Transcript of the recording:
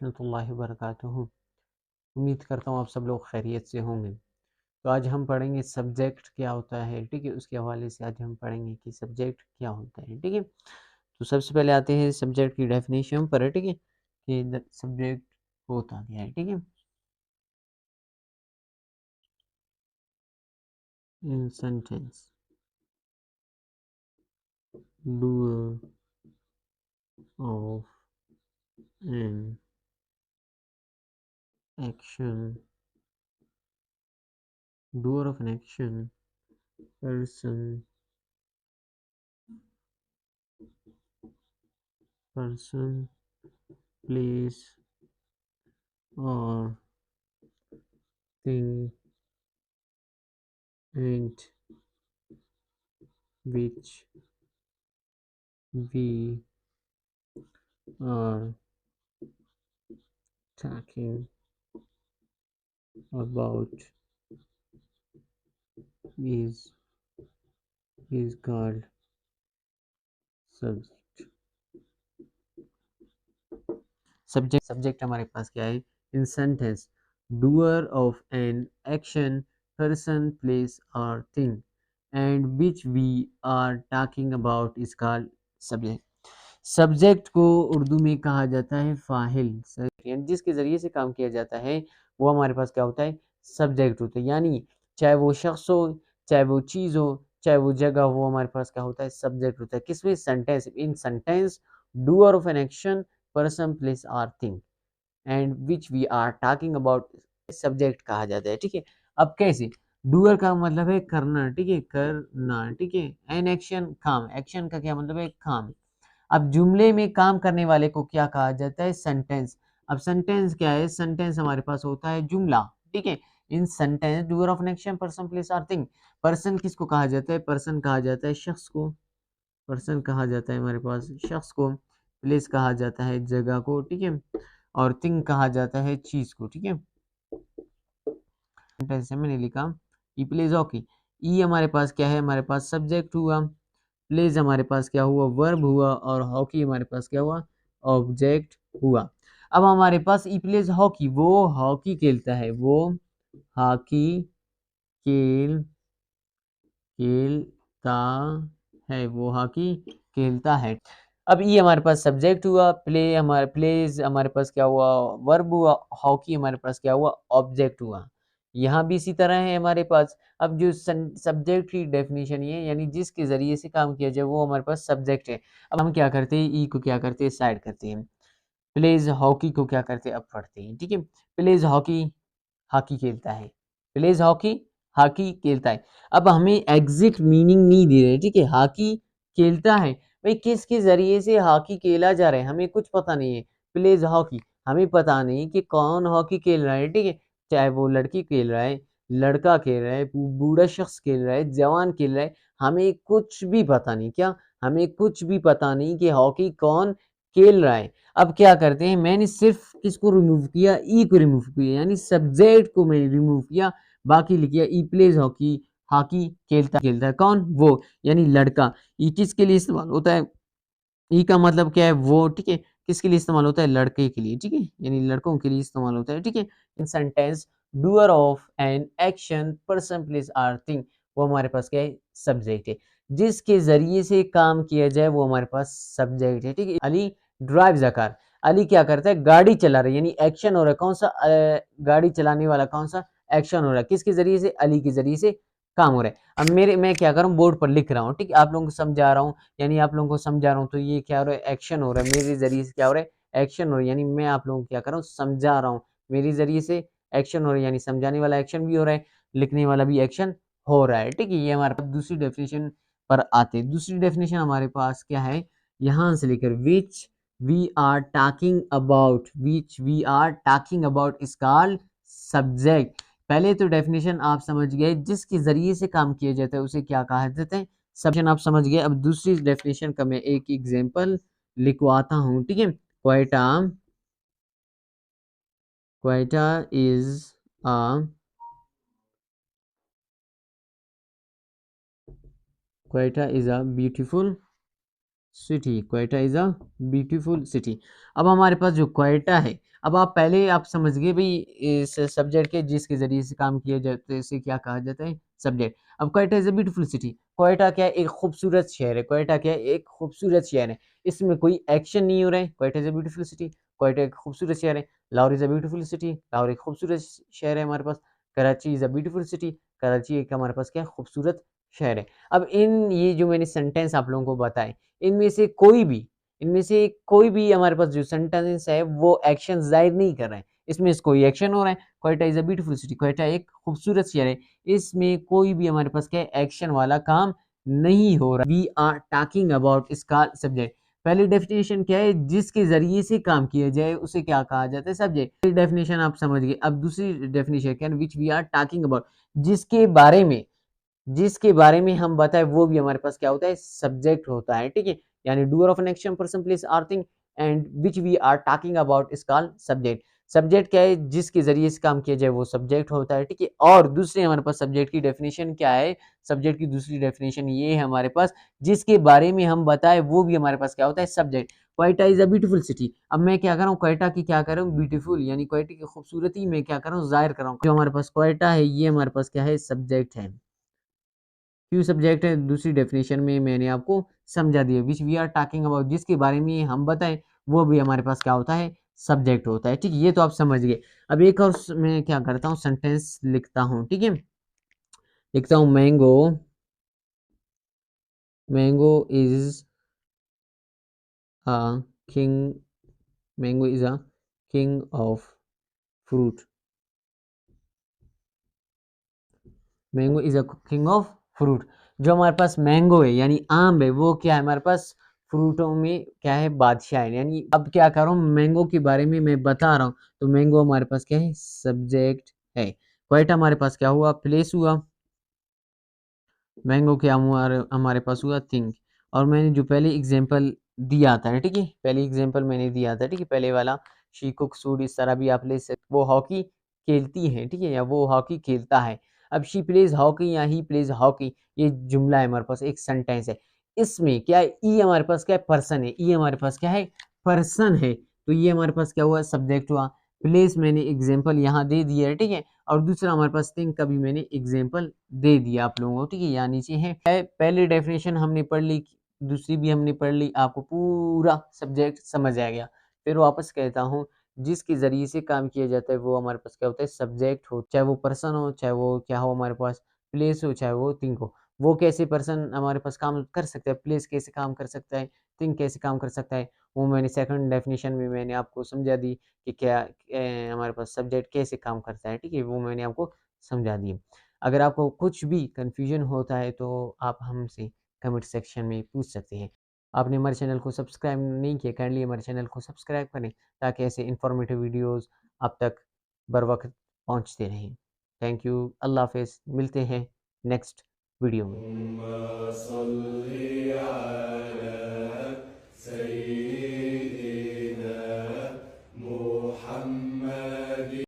रहमतुल्लाहि व बरकातुहू। उम्मीद करता हूँ आप सब लोग खैरियत से होंगे। तो आज हम पढ़ेंगे सब्जेक्ट क्या होता है, ठीक है। उसके हवाले से आज हम पढ़ेंगे कि सब्जेक्ट क्या होता है, ठीक है। तो सबसे पहले आते हैं सब्जेक्ट की डेफिनेशन पर, ठीक है, कि सब्जेक्ट होता क्या है, ठीक है। In sentence doer of an action, doer of an action, person, place or thing, and which we are talking about is called subject। Subject हमारे पास क्या है? In sentence doer of an action, person, place और thing and which we are talking about is called subject. Subject को उर्दू में कहा जाता है फाहिल, यानी जिसके ज़रिए से काम किया जाता है वो हमारे पास क्या होता है? सब्जेक्ट होता है। यानी चाहे वो शख्स हो, चाहे वो चीज़ हो, चाहे वो जगह हो, हमारे पास क्या होता है? सब्जेक्ट होता है। किसमें? Sentence. In sentence doer of an action, person, place और thing and which we are talking about subject कहा जाता है, ठीक है। अब कैसे? डूअर का मतलब है करना, ठीक है, करना, ठीक है। एन एक्शन काम, एक्शन का क्या मतलब है? काम। अब जुमले में काम करने वाले को क्या कहा जाता है? सेंटेंस। अब सेंटेंस क्या है? सेंटेंस हमारे पास होता है जुमला, ठीक है। In sentence doer of an action, person, place और थिंग। पर्सन किसको कहा जाता है? पर्सन कहा जाता है शख्स को, पर्सन कहा जाता है हमारे पास शख्स को। प्लेस कहा जाता है जगह को, ठीक है। और थिंग कहा जाता है चीज को, ठीक है। सेंटेंस मैंने लिखा ई प्लेज हॉकी। ई हमारे पास क्या है? हमारे पास सब्जेक्ट हुआ। प्लेज हमारे पास क्या हुआ? वर्ब हुआ। और हॉकी हमारे पास क्या हुआ? ऑब्जेक्ट हुआ। अब हमारे पास ई प्लेज हॉकी, वो हॉकी खेलता है, वो हॉकी खेल खेलता है, वो हॉकी खेलता है। अब ये हमारे पास सब्जेक्ट हुआ, प्लेज हमारे पास क्या हुआ? वर्ब हुआ। हॉकी हमारे पास क्या हुआ? ऑब्जेक्ट हुआ। यहाँ भी इसी तरह है हमारे पास। अब जो सब्जेक्ट की डेफिनेशन ये, यानी जिसके जरिए से काम किया जाए वो हमारे पास सब्जेक्ट है। अब हम क्या करते हैं? ई को क्या करते हैं? साइड करते हैं। प्लेज हॉकी को क्या करते हैं? अब पढ़ते हैं, ठीक है। प्लेज हॉकी, हॉकी खेलता है। प्लेज हॉकी, हॉकी खेलता है। अब हमें एग्जैक्ट मीनिंग नहीं दे रहे, ठीक है। हॉकी खेलता है, भाई किसके जरिए से हॉकी खेला जा रहा है हमें कुछ पता नहीं है। प्लेज हॉकी, हमें पता नहीं कि कौन हॉकी खेल रहा है, ठीक है। चाहे वो लड़की खेल रहा है, लड़का खेल रहा है, बूढ़ा शख्स खेल रहा है, जवान खेल रहा है, हमें कुछ भी पता नहीं। क्या? हमें कुछ भी पता नहीं कि हॉकी कौन खेल रहा है। अब क्या करते हैं? मैंने सिर्फ किसको रिमूव किया? ई को रिमूव किया, यानी सब्जेक्ट को मैंने रिमूव किया, बाकी लिख दिया ई प्लेज हॉकी, हॉकी खेलता खेलता है कौन? वो, यानी लड़का। ई किसके लिए इस्तेमाल होता है? ई का मतलब क्या है? वो, ठीक है। किसके लिए इस्तेमाल होता है? लड़के के लिए, ठीक है, यानी लड़कों के लिए इस्तेमाल होता है, ठीक है। In sentence doer of an action, person, place or thing, वो हमारे पास क्या है? सब्जेक्ट है। जिसके जरिए से काम किया जाए वो हमारे पास सब्जेक्ट है, ठीक है। Ali drives a car, Ali क्या करता है? गाड़ी चला रहा है, यानी एक्शन हो रहा है। कौन सा? गाड़ी चलाने वाला कौन सा? एक्शन हो रहा है। किसके जरिए से? अली के जरिए से काम हो रहा है। अब मैं क्या कर रहा हूँ? बोर्ड पर लिख रहा हूँ, ठीक है, आप लोगों को समझा रहा हूँ, यानी आप लोगों को समझा रहा हूँ। तो ये क्या हो रहा है? एक्शन हो रहा है मेरे जरिए से। क्या हो रहा है? एक्शन हो रहा है, यानी मैं आप लोगों को क्या कर रहा हूँ? समझा रहा हूँ, मेरे जरिए से एक्शन हो रहा है, यानी समझाने वाला एक्शन भी हो रहा है, लिखने वाला भी एक्शन हो रहा है, ठीक है। ये हमारे पास दूसरी डेफिनेशन पर आते हैं। दूसरी डेफिनेशन हमारे पास क्या है? यहाँ से लेकर which we are talking about, which we are talking about is called subject. पहले तो डेफिनेशन आप समझ गए, जिसके जरिए से काम किया जाता है उसे क्या कहा जाता है? सब्जेक्ट। आप समझ गए। अब दूसरी डेफिनेशन का मैं एक एग्जांपल लिखवाता हूँ, ठीक है। Quetta, Quetta is a Quetta is a beautiful city, Quetta is a beautiful city. अब हमारे पास जो क्वेटा है, अब आप पहले आप समझ गए भाई इस सब्जेक्ट के जिसके जरिए से काम किया जाता है इसे क्या कहा जाता है, सब्जेक्ट। अब Quetta is a beautiful city, Quetta क्या है, एक खूबसूरत शहर है। क्वेटा क्या है, एक खूबसूरत शहर है, इसमें कोई एक्शन नहीं हो रहा है। Quetta is a beautiful city, Quetta एक खूबसूरत शहर है। Lahore is a beautiful city, Lahore एक खूबसूरत शहर है हमारे पास। Karachi is a beautiful city, Karachi एक हमारे पास क्या है, खूबसूरत शहर है। अब इन ये जो मैंने सेंटेंस आप लोगों को बताए, इनमें से कोई भी हमारे पास जो सेंटेंस है वो एक्शन जाहिर नहीं कर रहा है। इसमें से कोई एक्शन हो रहा है, Quetta is a beautiful city, Quetta एक खूबसूरत शहर है, इसमें कोई भी हमारे पास क्या एक्शन वाला काम नहीं हो रहा। वी आर टॉकिंग अबाउट इसका सब्जेक्ट। पहली डेफिनेशन क्या है, जिसके जरिए से काम किया जाए उसे क्या कहा जाता है, सब्जेक्ट। पहली डेफिनेशन आप समझ गए। अब दूसरी डेफिनेशन क्या है, which we are talking about, जिसके बारे में जिसके बारे में हम बताएं वो भी हमारे पास क्या होता है, सब्जेक्ट होता है, ठीक है। यानी doer of an action, person, place or thing and which we are talking about is called subject. Subject क्या है, जिसके जरिए से काम किया जाए वो सब्जेक्ट होता है, ठीक है। और दूसरी हमारे पास सब्जेक्ट की डेफिनेशन क्या है, सब्जेक्ट की दूसरी डेफिनेशन ये है हमारे पास, जिसके बारे में हम बताएं वो भी हमारे पास क्या होता है, subject. Quetta is a beautiful city, अब मैं क्या कर रहा हूँ, क्वेटा की क्या कर रहा हूँ, ब्यूटीफुल यानी क्वेटा की खूबसूरती में क्या कर रहा हूँ, जाहिर कर रहा हूँ। जो हमारे पास क्वेटा है ये हमारे पास क्या है, सब्जेक्ट है। क्यों सब्जेक्ट है, दूसरी डेफिनेशन में मैंने आपको समझा दिया। Which we are talking about, जिसके बारे में हम बताएं वो भी हमारे पास क्या होता है, सब्जेक्ट होता है, ठीक है। ये तो आप समझ गए। अब एक और मैं क्या करता हूँ, सेंटेंस लिखता हूँ, ठीक है। लिखता हूँ, mango, mango is a king, mango is a king of fruit, mango is a king of fruit. जो हमारे पास मैंगो है यानी आम है, वो क्या है हमारे पास, फ्रूटों में क्या है, बादशाह है। यानी अब क्या कर रहा हूँ, मैंगो के बारे में मैं बता रहा हूँ, तो मैंगो हमारे पास क्या है, सब्जेक्ट है। क्वाइट हमारे पास क्या हुआ, प्लेस हुआ। मैंगो क्या हमारे हमारे पास हुआ, थिंक। और मैंने जो पहले एग्जांपल दिया था, ठीक है, पहले एग्जांपल मैंने दिया था, ठीक है, पहले वाला शी कुक सूड, इस तरह भी आप ले सकते, वो हॉकी खेलती है, ठीक है, या वो हॉकी खेलता है। अब शी प्लेज हॉकी या ही प्लेज हॉकी, ये जुमला है हमारे पास, एक सेंटेंस है। इसमें क्या है, ई हमारे पास क्या है, पर्सन है, ई हमारे पास क्या है, पर्सन है। तो ये हमारे पास क्या हुआ, सब्जेक्ट हुआ। प्लेस मैंने एग्जाम्पल यहाँ दे दिया है, ठीक है। और दूसरा हमारे पास थिंक का भी मैंने एग्जाम्पल दे दिया आप लोगों को, ठीक है। यहाँ नीचे है, पहली डेफिनेशन हमने पढ़ ली, दूसरी भी हमने पढ़ ली, आपको पूरा सब्जेक्ट समझ आ गया। फिर वापस कहता हूँ, जिसके जरिए से काम किया जाता है वो हमारे पास क्या होता है, सब्जेक्ट हो। चाहे वो पर्सन हो, चाहे वो क्या हो हमारे पास, प्लेस हो, चाहे वो थिंक हो। वो कैसे पर्सन हमारे पास काम कर सकता है, प्लेस कैसे काम कर सकता है, थिंक कैसे काम कर सकता है, वो मैंने सेकंड डेफिनेशन में मैंने आपको समझा दी कि क्या हमारे पास सब्जेक्ट कैसे काम करता है, ठीक है, वो मैंने आपको समझा दी। अगर आपको कुछ भी कन्फ्यूजन होता है तो आप हमसे कमेंट सेक्शन में पूछ सकते हैं। आपने हमारे चैनल को सब्सक्राइब नहीं किया, काइंडली हमारे चैनल को सब्सक्राइब करें ताकि ऐसे इंफॉर्मेटिव वीडियोस आप तक बर वक्त पहुँचते रहें। थैंक यू, अल्लाह हाफिज़, मिलते हैं नेक्स्ट वीडियो में।